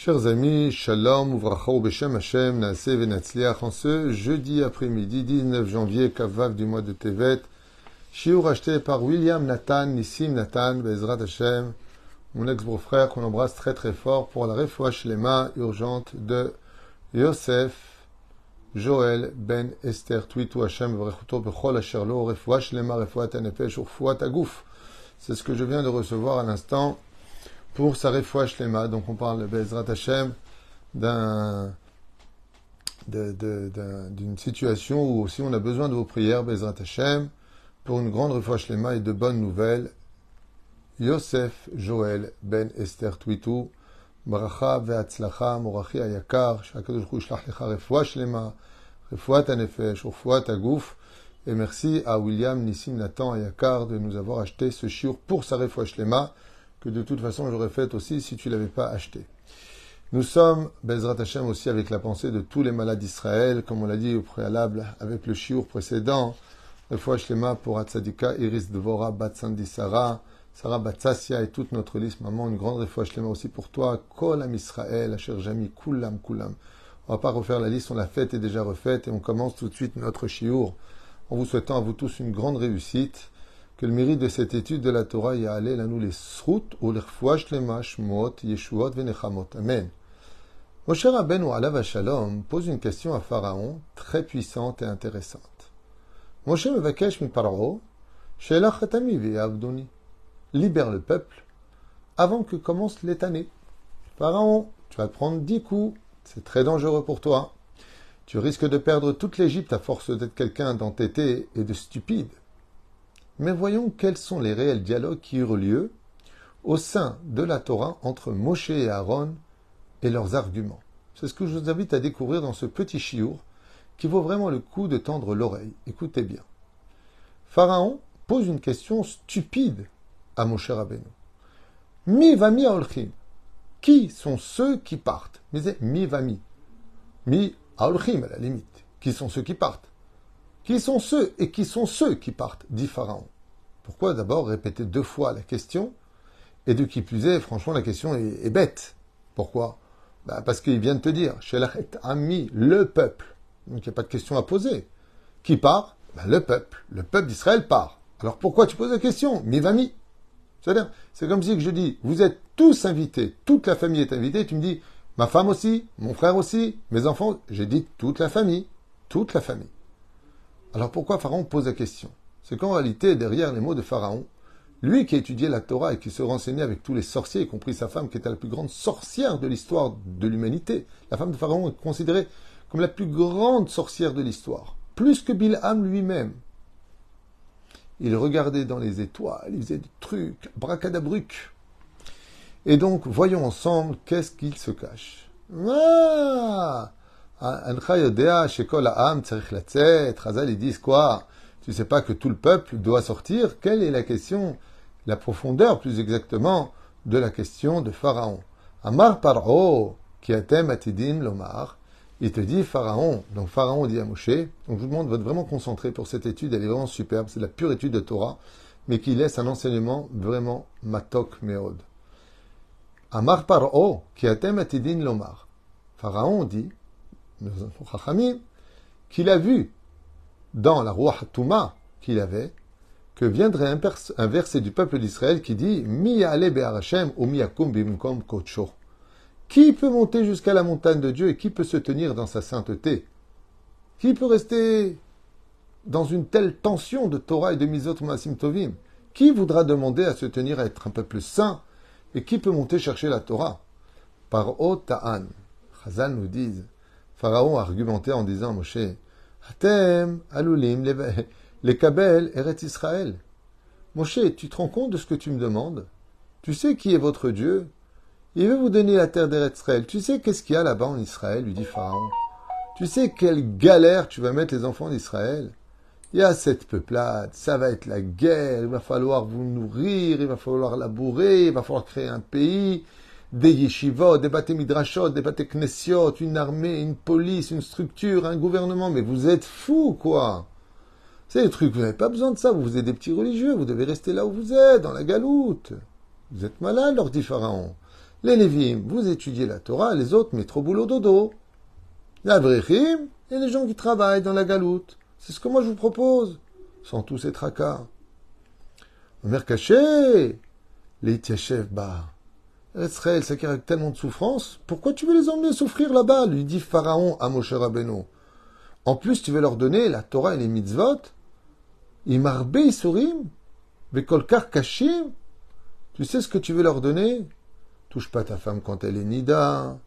Chers amis, Shalom, Uvracha ou Beshem Hashem, Naaseh Venatzliach, en ce jeudi après-midi, 19 janvier, Kavav du mois de Tevet, shiur acheté par William Nathan, Nissim Nathan, Bezrat Hashem, mon ex-beau-frère qu'on embrasse très très fort pour la refoua shlema urgente de Yosef, Joël, Ben Esther, Twitou Hashem, Vrechuto Bechol Asherlo, refoua shlema, refoua tanefesh, refoua tagouf. C'est ce que je viens de recevoir à l'instant pour sa refoua shlema. Donc on parle Bezrat Hashem d'une situation où aussi on a besoin de vos prières, Bezrat Hashem, pour une grande refoua shlema et de bonnes nouvelles. Yosef, Joël, Ben Esther, Twitou, Bracha ve'atzlacha, Morachi ayakar, שהקדוש ברוך הוא ישלח לך רפואה שלמה, רפואת הנפש, רפואת הגוף. Et merci à William Nissim Nathan Ayakar de nous avoir acheté ce shiur pour sa refoua shlema, que de toute façon j'aurais fait aussi si tu ne l'avais pas acheté. Nous sommes, Bezrat Hashem, aussi avec la pensée de tous les malades d'Israël, comme on l'a dit au préalable avec le shiur précédent, refoua shlema pour Hatzadika, Iris Dvora, Bat Sandi Sarah, Sarah Batsassia et toute notre liste, maman, une grande refoua shlema aussi pour toi, Kol Am Israël, Asher Jami, Kulam. On va pas refaire la liste, on l'a faite et déjà refaite, et on commence tout de suite notre shiur en vous souhaitant à vous tous une grande réussite, que le mérite de cette étude de la Torah y a allé là nous les srout ou les refoua shlema, shmot, yeshuot venechamot. Amen. Moshe Rabbeinu alav shalom pose une question à Pharaon très puissante et intéressante. Moshe mevakesh mi Paro, she'elach atami ve'avdoni. Libère le peuple avant que commence l'étané. Pharaon, tu vas te prendre 10 coups, c'est très dangereux pour toi. Tu risques de perdre toute l'Égypte à force d'être quelqu'un d'entêté et de stupide. Mais voyons quels sont les réels dialogues qui eurent lieu au sein de la Torah entre Moshe et Aaron et leurs arguments. C'est ce que je vous invite à découvrir dans ce petit shiur qui vaut vraiment le coup de tendre l'oreille. Écoutez bien. Pharaon pose une question stupide à Moshe Rabbeinu. Mi vami aolchim. Qui sont ceux qui partent? Mais c'est mi vami. Mi aolchim à la limite. Qui sont ceux qui partent? Qui sont ceux et qui sont ceux qui partent? Dit Pharaon. Pourquoi d'abord répéter 2 fois la question? Et de qui plus est, franchement, la question est bête. Pourquoi? Parce qu'il vient de te dire, Shelachet Ami, le peuple. Donc il n'y a pas de question à poser. Qui part? Le peuple. Le peuple d'Israël part. Alors pourquoi tu poses la question? Mi vami. C'est-à-dire, c'est comme si que je dis, vous êtes tous invités, toute la famille est invitée, tu me dis, ma femme aussi, mon frère aussi, mes enfants, j'ai dit toute la famille. Alors pourquoi Pharaon pose la question? C'est qu'en réalité, derrière les mots de Pharaon, lui qui a étudié la Torah et qui se renseignait avec tous les sorciers, y compris sa femme qui était la plus grande sorcière de l'histoire de l'humanité, la femme de Pharaon est considérée comme la plus grande sorcière de l'histoire, plus que Bilham lui-même. Il regardait dans les étoiles, il faisait des trucs, bracadabruc. Et donc, voyons ensemble qu'est-ce qu'il se cache. Chazal, ils disent quoi? Tu sais pas que tout le peuple doit sortir? Quelle est la question, la profondeur plus exactement, de la question de Pharaon? Amar Paro, qui atem atidin lomar. Il te dit Pharaon. Donc Pharaon dit à Moshe. Donc je vous demande d'être vraiment concentré pour cette étude. Elle est vraiment superbe. C'est de la pure étude de Torah, mais qui laisse un enseignement vraiment matok meod. Amar Paro, qui atem atidin lomar. Pharaon dit, Chachamim, qu'il a vu dans la Ruach Touma qu'il avait, que viendrait un verset du peuple d'Israël qui dit Mi ya'ale be'ar Hashem ou mi yakum bimkom kodsho. Qui peut monter jusqu'à la montagne de Dieu et qui peut se tenir dans sa sainteté? Qui peut rester dans une telle tension de Torah et de Mizot Maasim Tovim? Qui voudra demander à se tenir à être un peuple saint? Et qui peut monter chercher la Torah? Par Ta'an. Chazal nous dit, Pharaon a argumenté en disant à Moshe, Hatem alulim les kabel Eretz Israël. Moshe, tu te rends compte de ce que tu me demandes? Tu sais qui est votre Dieu? Il veut vous donner la terre d'Eretz Israël. Tu sais qu'est-ce qu'il y a là-bas en Israël, lui dit Pharaon. Tu sais quelle galère tu vas mettre les enfants d'Israël? Il y a cette peuplade, ça va être la guerre, il va falloir vous nourrir, il va falloir labourer, il va falloir créer un pays, des yeshivot, des bâtés midrashot, des bâtés knessiot, une armée, une police, une structure, un gouvernement. Mais vous êtes fous, quoi! C'est des trucs, vous n'avez pas besoin de ça, vous êtes des petits religieux, vous devez rester là où vous êtes, dans la galoute. Vous êtes malade, leur dit Pharaon. Les Lévim, vous étudiez la Torah, les autres mettent au boulot dodo. Les Avrechim et les gens qui travaillent dans la galoute. C'est ce que moi je vous propose, sans tous ces tracas. Omer caché, les Tiachev, bah. Israël, ça qui a tellement de souffrance, pourquoi tu veux les emmener souffrir là-bas, lui dit Pharaon à Moshe Rabbeinu. En plus, tu veux leur donner la Torah et les mitzvot, Imarbe Isurim, Vekolkar Kashim. Tu sais ce que tu veux leur donner? Touche pas ta femme quand elle est nida,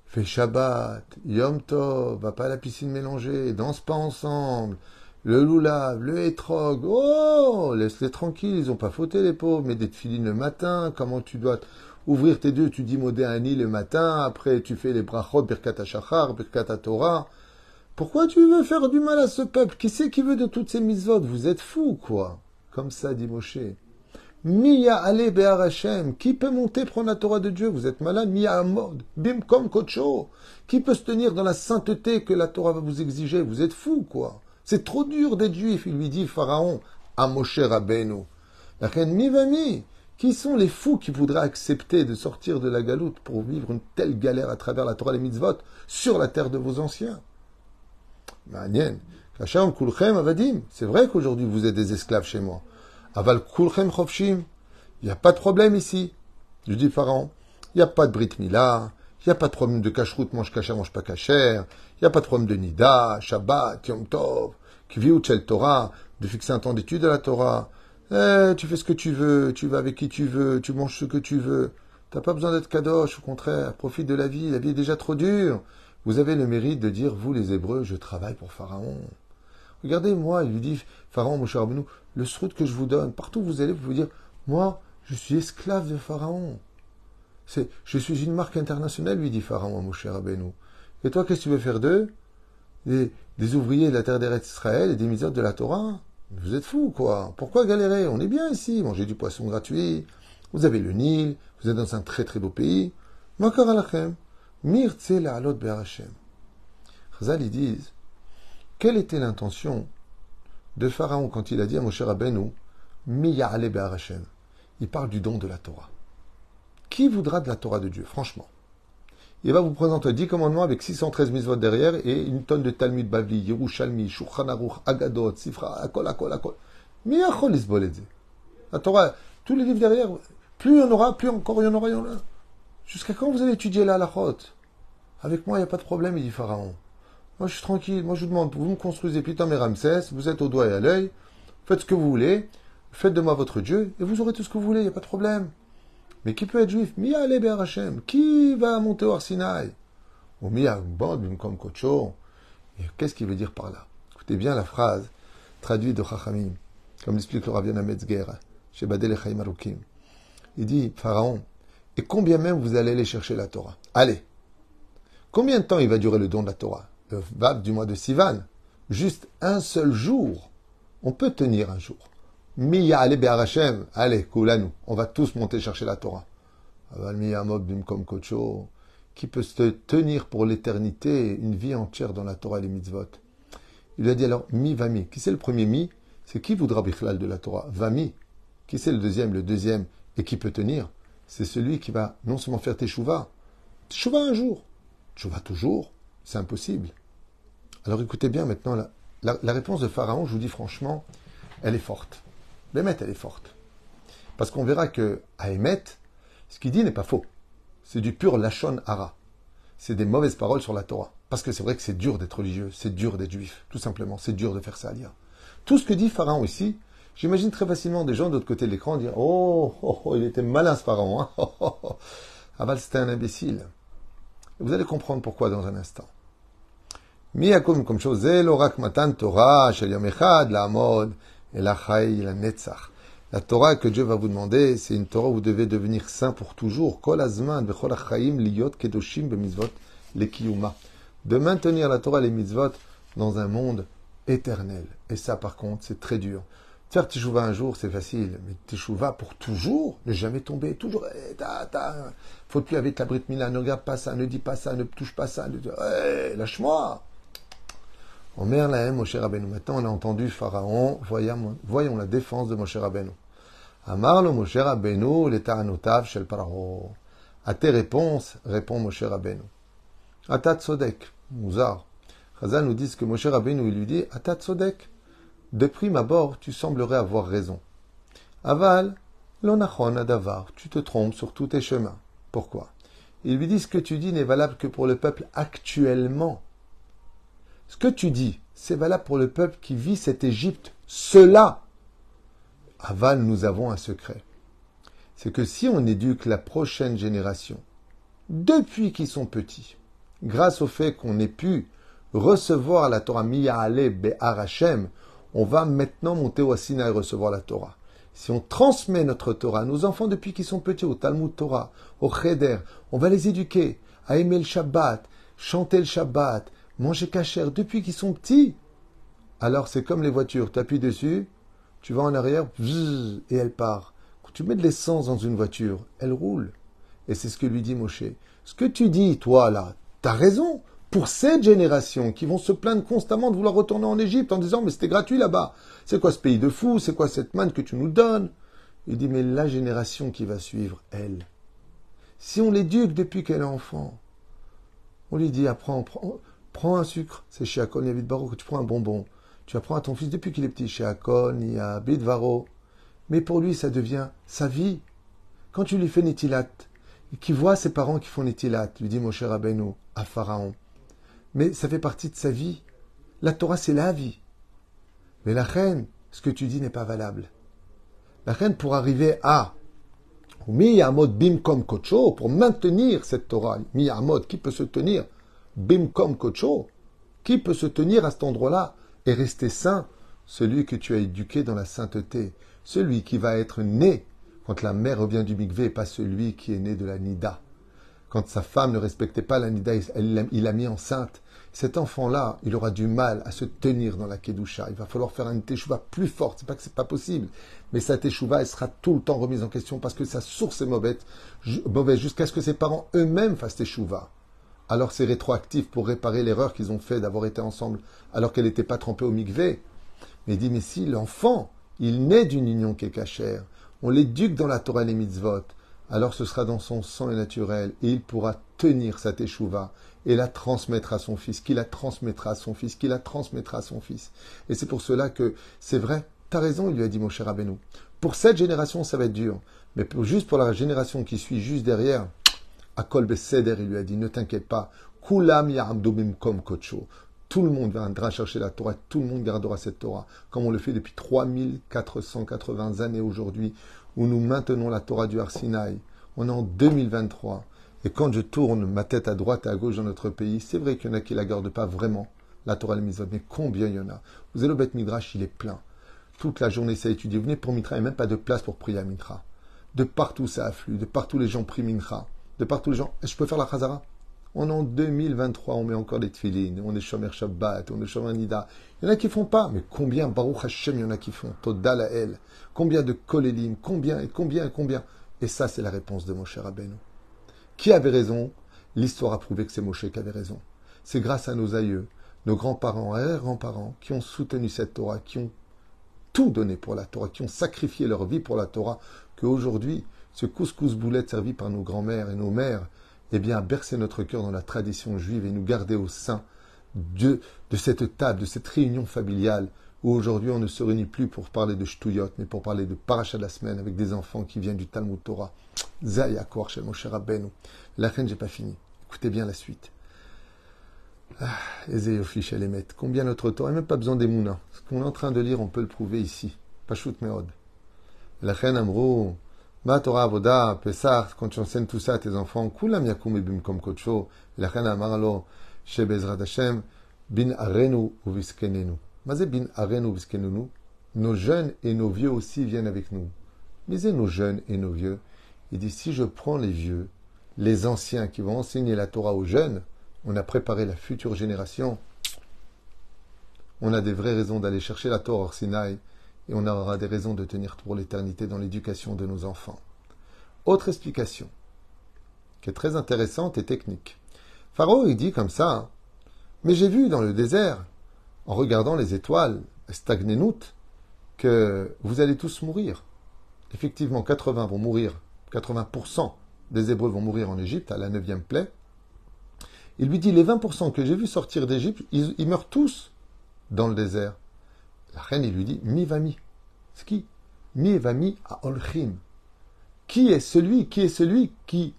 fais Shabbat, Yom Tov, va pas à la piscine mélangée, danse pas ensemble, le loulav, le hétrog, oh, laisse-les tranquilles, ils ont pas fauté les pauvres, mets des tefilines le matin, comment tu dois ouvrir tes deux, tu dis Modéani le matin, après tu fais les brachot, Birkat HaShachar, Birkat HaTorah. Pourquoi tu veux faire du mal à ce peuple? Qui c'est qui veut de toutes ces mitzvot? Vous êtes fous, quoi. Comme ça, dit Moshe. Miya ale be'ar Hashem. Qui peut monter prendre la Torah de Dieu? Vous êtes malade. Miya amod. Bimkom kocho. Qui peut se tenir dans la sainteté que la Torah va vous exiger? Vous êtes fous, quoi. C'est trop dur d'être juif, il lui dit Pharaon à Moshe Rabbeinu. La reine Mivami. Qui sont les fous qui voudraient accepter de sortir de la galoute pour vivre une telle galère à travers la Torah et les mitzvot sur la terre de vos anciens? Manien. Kacham kulchem avadim. C'est vrai qu'aujourd'hui vous êtes des esclaves chez moi. Aval kulchem chofshim. Il n'y a pas de problème ici. Je dis Pharaon. Il n'y a pas de brit mila. Il n'y a pas de problème de cacheroute, mange kasher, mange pas kasher. Il n'y a pas de problème de nida, Shabbat, Yom Tov, Kviut Shel Torah, de fixer un temps d'étude de la Torah. Tu fais ce que tu veux, tu vas avec qui tu veux, tu manges ce que tu veux. T'as pas besoin d'être kadosh, au contraire, profite de la vie est déjà trop dure. Vous avez le mérite de dire, vous les Hébreux, je travaille pour Pharaon. Regardez, moi, il lui dit, Pharaon, Moshe Rabbeinu, le srout que je vous donne, partout où vous allez, vous pouvez dire, moi, je suis esclave de Pharaon. Je suis une marque internationale, lui dit Pharaon à Moshe Rabbeinu. Et toi, qu'est-ce que tu veux faire d'eux? Des ouvriers de la terre d'Eretz Israël et des mitzvot de la Torah? Vous êtes fous, quoi. Pourquoi galérer? On est bien ici, mangez du poisson gratuit, vous avez le Nil, vous êtes dans un très très beau pays. Makar alachem, mirtse la'alot be'ar Hashem. Chazal, ils disent, quelle était l'intention de Pharaon quand il a dit à Moshe Rabbeinu, mi ya'ale be'ar Hashem? Il parle du don de la Torah. Qui voudra de la Torah de Dieu, franchement? Il va vous présenter 10 commandements avec 613 mitzvot derrière et une tonne de Talmud Bavli, Yerushalmi, Shulchan Aruch, Agadot, Sifra, Akol. Mi yachol lisbol et ze. La Torah, tous les livres derrière, plus il y en aura, plus encore il y en aura. Jusqu'à quand vous allez étudier la halachot? Avec moi, il n'y a pas de problème, il dit Pharaon. Moi, je suis tranquille. Moi, je vous demande, vous me construisez Pitom et Ramsès, vous êtes au doigt et à l'œil, faites ce que vous voulez, faites de moi votre Dieu, et vous aurez tout ce que vous voulez, il n'y a pas de problème. Mais qui peut être juif? Mia ale be'ar Hashem. Qui va monter au Arsinaï? Ou mia band bimkom kocho. Et qu'est-ce qu'il veut dire par là? Écoutez bien la phrase traduite de Chachamim, comme l'explique le Rav Yonah Metzger, chez Badel et Chaim Arukim. Il dit, Pharaon, et combien même vous allez aller chercher la Torah? Allez. Combien de temps il va durer le don de la Torah? Le Vav du mois de Sivan. Juste un seul jour. On peut tenir un jour. Miya ale be'ar Hashem. Allez, koulanu. On va tous monter chercher la Torah. Aval miya amod bimkom kocho. Qui peut se tenir pour l'éternité une vie entière dans la Torah et les mitzvot? Il lui a dit alors, mi vami. Qui c'est le premier mi? C'est qui voudra bichlal de la Torah? Vami. Qui c'est le deuxième? Le deuxième. Et qui peut tenir? C'est celui qui va non seulement faire teshuva. Teshuva un jour. Teshuva toujours. C'est impossible. Alors écoutez bien maintenant, la réponse de Pharaon, je vous dis franchement, elle est forte. L'émet, elle est forte. Parce qu'on verra que, à Émet, ce qu'il dit n'est pas faux. C'est du pur lachon hara. C'est des mauvaises paroles sur la Torah. Parce que c'est vrai que c'est dur d'être religieux, c'est dur d'être juif, tout simplement. C'est dur de faire ça à lire. Tout ce que dit Pharaon ici, j'imagine très facilement des gens de l'autre côté de l'écran dire il était malin ce Pharaon. Hein. Aval, c'était un imbécile. Et vous allez comprendre pourquoi dans un instant. Mi yakum comme chose, l'orak matan Torah, shel yom echad, la amod, et la chay, la netzach. La Torah que Dieu va vous demander, c'est une Torah où vous devez devenir saint pour toujours. Kol azman, bechol achayim, liyot, kedoshim, bemizvot, lekiyuma. De maintenir la Torah et les mitzvot dans un monde éternel. Et ça, par contre, c'est très dur. Faire teshuva un jour, c'est facile. Mais teshuva pour toujours, ne jamais tomber. Toujours, faut plus avec la brit mila, ne regarde pas ça, ne dis pas ça, ne touche pas ça. Lâche-moi. Omer lahem Moshe Rabbeinu. Maintenant, on a entendu Pharaon. Voyons la défense de Moshe Rabbeinu. Amar lo Moshe Rabbeinu le ta'anotav shel Paro. À tes réponses, répond Moshe Rabbeinu. Atat Sodek, Mouzar. Chazal nous dit que Moshe Rabbeinu il lui dit Atat Sodek. De prime abord, tu semblerais avoir raison. Aval, l'onachon adavar, tu te trompes sur tous tes chemins. Pourquoi? Il lui dit ce que tu dis n'est valable que pour le peuple actuellement. Ce que tu dis, c'est valable pour le peuple qui vit cette Égypte. Cela, Aval, nous avons un secret. C'est que si on éduque la prochaine génération, depuis qu'ils sont petits, grâce au fait qu'on ait pu recevoir la Torah Miya'ale Be'ar Hashem, on va maintenant monter au Sinaï et recevoir la Torah. Si on transmet notre Torah à nos enfants depuis qu'ils sont petits, au Talmud Torah, au Cheder, on va les éduquer à aimer le Shabbat, chanter le Shabbat, manger kasher depuis qu'ils sont petits. Alors c'est comme les voitures, tu appuies dessus, tu vas en arrière, et elle part. Quand tu mets de l'essence dans une voiture, elle roule. Et c'est ce que lui dit Moshe. Ce que tu dis, toi, là, t'as raison. Pour cette génération qui vont se plaindre constamment de vouloir retourner en Égypte en disant « Mais c'était gratuit là-bas. C'est quoi ce pays de fous? C'est quoi cette manne que tu nous donnes ?» Il dit « Mais la génération qui va suivre, elle, si on l'éduque depuis qu'elle est enfant, on lui dit « Prends un sucre. C'est chez Akon, il y a Bidvaro que tu prends un bonbon. Tu apprends à ton fils depuis qu'il est petit. Chez Akon, il y a Bidvaro. Mais pour lui, ça devient sa vie. Quand tu lui fais Netilat, qui voit ses parents qui font Netilat, lui dit Moshe Rabbeinu à Pharaon, mais ça fait partie de sa vie. La Torah, c'est la vie. Mais la reine, ce que tu dis n'est pas valable. La reine, pour arriver à Miyamod Bimkom Kocho, pour maintenir cette Torah, Miyamod, qui peut se tenir Bimkom Kocho, qui peut se tenir à cet endroit-là et rester saint? Celui que tu as éduqué dans la sainteté, celui qui va être né quand la mère revient du mikvé, et pas celui qui est né de la nida. Quand sa femme ne respectait pas la nida, il l'a mis enceinte. Cet enfant-là, il aura du mal à se tenir dans la kedusha. Il va falloir faire une teshuva plus forte. C'est pas que c'est pas possible, mais sa teshuva, elle sera tout le temps remise en question parce que sa source est mauvaise jusqu'à ce que ses parents eux-mêmes fassent teshuva. Alors c'est rétroactif pour réparer l'erreur qu'ils ont fait d'avoir été ensemble alors qu'elle n'était pas trempée au mikvé. Mais il dit, mais si l'enfant, il naît d'une union qui est cachère, on l'éduque dans la Torah et les mitzvot, alors ce sera dans son sang et naturel, et il pourra tenir sa teshuva, et la transmettre à son fils, qui la transmettra à son fils, qui la transmettra à son fils. Et c'est pour cela que, c'est vrai, t'as raison, il lui a dit Moshe Rabbeinu. Pour cette génération, ça va être dur, mais juste pour la génération qui suit juste derrière, à Kol Beseder, il lui a dit, ne t'inquiète pas, Kulam Ya'amdu Bimkom Kocho. Tout le monde viendra chercher la Torah, tout le monde gardera cette Torah, comme on le fait depuis 3480 années aujourd'hui, où nous maintenons la Torah du Har Sinaï. On est en 2023. Et quand je tourne ma tête à droite et à gauche dans notre pays, c'est vrai qu'il y en a qui ne la gardent pas vraiment, la Torah et les mitzvot, mais combien il y en a? Vous allez au Beth Midrash, il est plein. Toute la journée, ça étudie. Vous venez pour Mitra, il n'y a même pas de place pour prier à Mitra. De partout, ça afflue. De partout, les gens prient Mitra. De partout, les gens... Je peux faire la Chazara? On est en 2023, on met encore des tefilines, on est Shomer Shabbat, on est Shomer Nida. Il y en a qui font pas, mais combien, Baruch Hashem, il y en a qui font, Toda Lael, combien de Kolélim, combien. Et ça, c'est la réponse de Moshe Rabbeinu. Qui avait raison? L'histoire a prouvé que c'est Moshe qui avait raison. C'est grâce à nos aïeux, nos grands-parents, arrière-grands-parents, qui ont soutenu cette Torah, qui ont tout donné pour la Torah, qui ont sacrifié leur vie pour la Torah, qu'aujourd'hui, ce couscous boulette servi par nos grands-mères et nos mères, eh bien, bercer notre cœur dans la tradition juive et nous garder au sein de cette table, de cette réunion familiale, où aujourd'hui on ne se réunit plus pour parler de Shtuyot, mais pour parler de Paracha de la semaine avec des enfants qui viennent du Talmud Torah. Zayakor shel Moshe Rabbeinu. La reine, j'ai pas fini. Écoutez bien la suite. Ezeyofi shel Emet. Combien notre Torah, il n'y a même pas besoin d'Emouna. Ce qu'on est en train de lire, on peut le prouver ici. Pashut Meod. La reine Amrou. Ma Torah Avoda, Pesach, quand tu enseignes tout ça à tes enfants, Kulam Yakum Ebim Kom Kocho, la reine Amarlo, Shebezrat Hashem, Bin Arenu Uviskenenu. Mazé Bin Arenu Uviskenenu, nos jeunes et nos vieux aussi viennent avec nous. Mais c'est nos jeunes et nos vieux. Il dit, si je prends les vieux, les anciens qui vont enseigner la Torah aux jeunes, on a préparé la future génération. On a des vraies raisons d'aller chercher la Torah au Sinaï, et on aura des raisons de tenir pour l'éternité dans l'éducation de nos enfants. Autre explication, qui est très intéressante et technique. Pharaon, il dit comme ça, mais j'ai vu dans le désert, en regardant les étoiles, Stagnenout, que vous allez tous mourir. Effectivement, 80 vont mourir, 80% des Hébreux vont mourir en Égypte, à la 9e plaie. Il lui dit, les 20% que j'ai vus sortir d'Égypte, ils meurent tous dans le désert. La reine, il lui dit, mi va mi. C'est qui? Mi va mi à Olchim. Qui est celui qui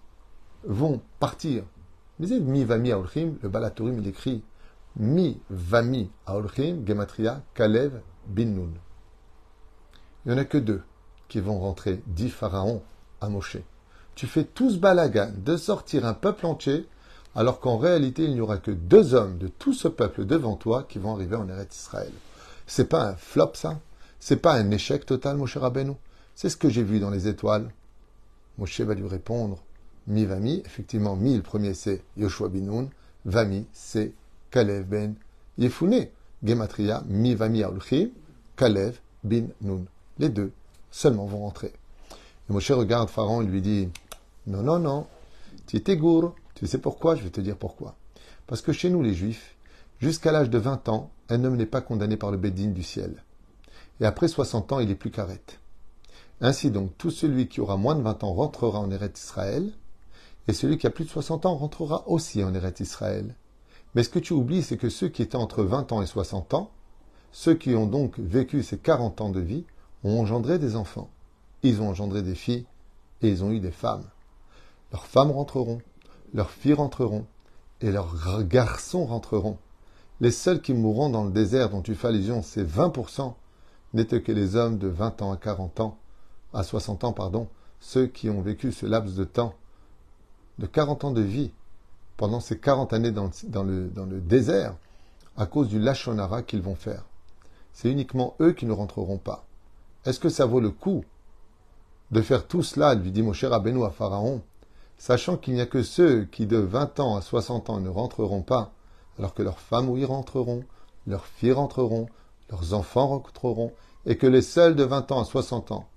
vont partir? Mais mi va mi à Olchim, le Balatorim, il écrit, mi va mi à Olchim, Gematria, Kalev, bin Nun. Il n'y en a que 2 qui vont rentrer, dit Pharaon à Moshe. Tu fais tout ce balagan de sortir un peuple entier, alors qu'en réalité, il n'y aura que 2 hommes de tout ce peuple devant toi qui vont arriver en Eretz Israël. C'est pas un flop, ça? C'est pas un échec total, Moshe Rabbeinu? C'est ce que j'ai vu dans les étoiles. Moshe va lui répondre, mi va mi. Effectivement, mi, le premier, c'est Yoshua bin Nun. Va mi, c'est Kalev ben Yefune. Gematria, mi va mi Aulchim, Kalev bin Nun. Les 2 seulement vont rentrer. Et Moshe regarde Pharaon et lui dit, non, non, non, tu es gourd. Tu sais pourquoi? Je vais te dire pourquoi. Parce que chez nous, les Juifs, jusqu'à l'âge de 20 ans, un homme n'est pas condamné par le Bédine du ciel. Et après 60 ans, il est plus carrette. Ainsi donc, tout celui qui aura moins de 20 ans rentrera en Eretz Israël, et celui qui a plus de 60 ans rentrera aussi en Eretz Israël. Mais ce que tu oublies, c'est que ceux qui étaient entre 20 ans et 60 ans, ceux qui ont donc vécu ces 40 ans de vie, ont engendré des enfants. Ils ont engendré des filles, et ils ont eu des femmes. Leurs femmes rentreront, leurs filles rentreront, et leurs garçons rentreront. Les seuls qui mourront dans le désert dont tu fais allusion, ces 20%, n'étaient que les hommes de 20 ans à 40 ans, à 60 ans, pardon, ceux qui ont vécu ce laps de temps, de 40 ans de vie, pendant ces 40 années dans le désert, à cause du Lachon Hara qu'ils vont faire. C'est uniquement eux qui ne rentreront pas. Est-ce que ça vaut le coup de faire tout cela, lui dit Moshe Rabbeinu à Pharaon, sachant qu'il n'y a que ceux qui de 20 ans à 60 ans ne rentreront pas, alors que leurs femmes, oui, rentreront, leurs filles rentreront, leurs enfants rentreront, et que les seuls de 20 ans à 60 ans,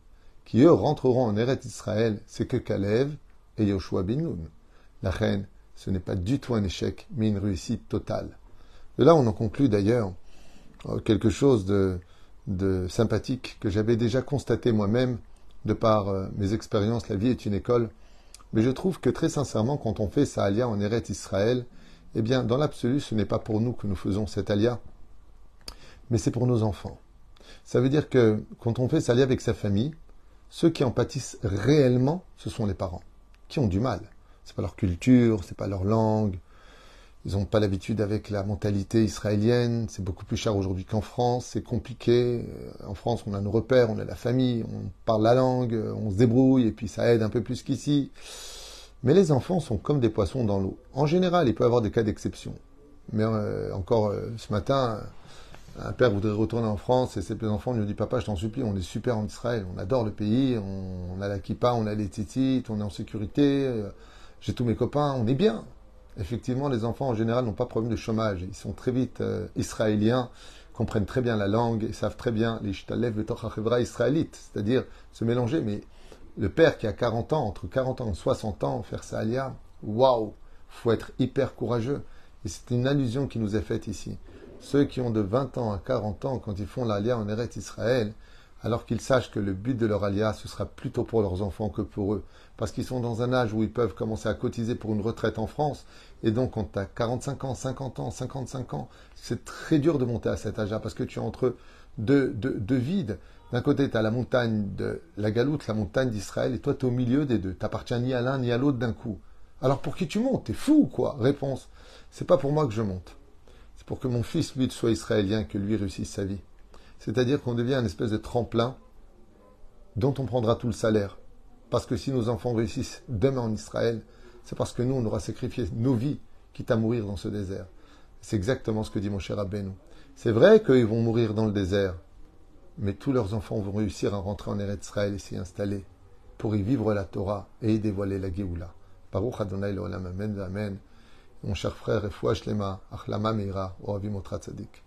qui eux rentreront en Eretz Israël, c'est que Kalev et Yoshua bin Nun. La reine, ce n'est pas du tout un échec, mais une réussite totale. De là, on en conclut d'ailleurs quelque chose de sympathique que j'avais déjà constaté moi-même de par mes expériences. La vie est une école. Mais je trouve que très sincèrement, quand on fait sa alia en Eretz Israël, eh bien, dans l'absolu, ce n'est pas pour nous que nous faisons cette alia, mais c'est pour nos enfants. Ça veut dire que quand on fait sa alia avec sa famille, ceux qui en pâtissent réellement, ce sont les parents, qui ont du mal. C'est pas leur culture, c'est pas leur langue. Ils n'ont pas l'habitude avec la mentalité israélienne. C'est beaucoup plus cher aujourd'hui qu'en France. C'est compliqué. En France, on a nos repères, on a la famille, on parle la langue, on se débrouille et puis ça aide un peu plus qu'ici. Mais les enfants sont comme des poissons dans l'eau. En général, il peut y avoir des cas d'exception. Mais ce matin, un père voudrait retourner en France et ses enfants lui ont dit « Papa, je t'en supplie, on est super en Israël. On adore le pays, on a la kippa, on a les titites, on est en sécurité. J'ai tous mes copains, on est bien. » Effectivement, les enfants, en général, n'ont pas de problème de chômage. Ils sont très vite israéliens, comprennent très bien la langue et savent très bien les shtalev betoch hachevra israélite, c'est-à-dire se mélanger. Mais le père qui a 40 ans, entre 40 ans et 60 ans, faire sa alia, waouh, faut être hyper courageux. Et c'est une allusion qui nous est faite ici. Ceux qui ont de 20 ans à 40 ans, quand ils font l'alia en Eretz Israël, alors qu'ils sachent que le but de leur alia, ce sera plutôt pour leurs enfants que pour eux. Parce qu'ils sont dans un âge où ils peuvent commencer à cotiser pour une retraite en France. Et donc, quand tu as 45 ans, 50 ans, 55 ans, c'est très dur de monter à cet âge-là parce que tu es entre deux vides. D'un côté, tu as la montagne de la Galoute, la montagne d'Israël, et toi, tu es au milieu des deux. Tu n'appartiens ni à l'un ni à l'autre d'un coup. Alors, pour qui tu montes? T'es fou ou quoi? Réponse, c'est pas pour moi que je monte. C'est pour que mon fils, lui, soit israélien, que lui réussisse sa vie. C'est-à-dire qu'on devient une espèce de tremplin dont on prendra tout le salaire. Parce que si nos enfants réussissent demain en Israël, c'est parce que nous, on aura sacrifié nos vies, quitte à mourir dans ce désert. C'est exactement ce que dit mon cher Rabbeinu. C'est vrai qu'ils vont mourir dans le désert, mais tous leurs enfants vont réussir à rentrer en Eretz Israël et s'y installer pour y vivre la Torah et y dévoiler la Géoula. Baruch Adonai l'olam, amen, amen. Mon cher frère, Refoua Shlema, Achlama Meira, Ohavim Otra Tzadik.